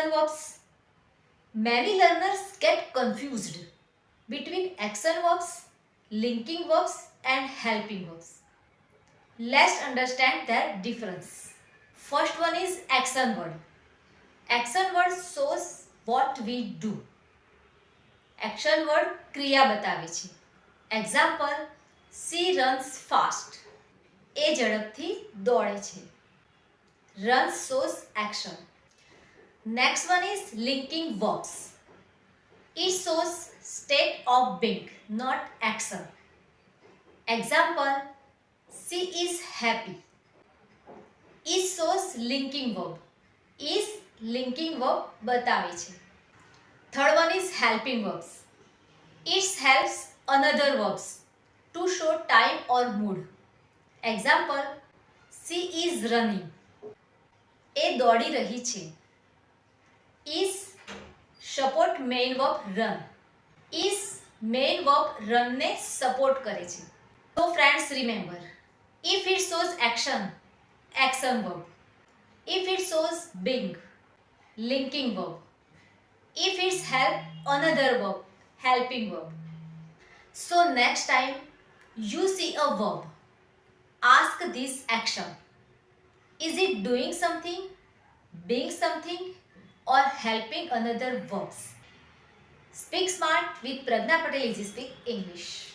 action verbs. Many learners get confused between action verbs, linking verbs and helping verbs. Let's understand their difference. First one is action word. Action word shows what we do. Action word ક્રિયા બતાવે છે. Example, she runs fast. એ ઝડપથી દોડે છે. Runs shows action. Next one is linking verbs. It shows state of being, not action. Example, she is happy. It shows linking verb. Is linking verb બતાવે છે. Third one is helping verbs. It helps another verbs to show time or mood. Example, she is running. એ દોડી રહી છે. Is support main verb run. Is main verb run ને support કરે છે. So friends, remember, if it shows action, action verb. If it shows being, linking verb. If it's help, another verb, helping verb. So next time you see a verb, ask this action. Is it doing something, being something, or helping another verbs? Speak smart with Pragna Patel Easy Speak English.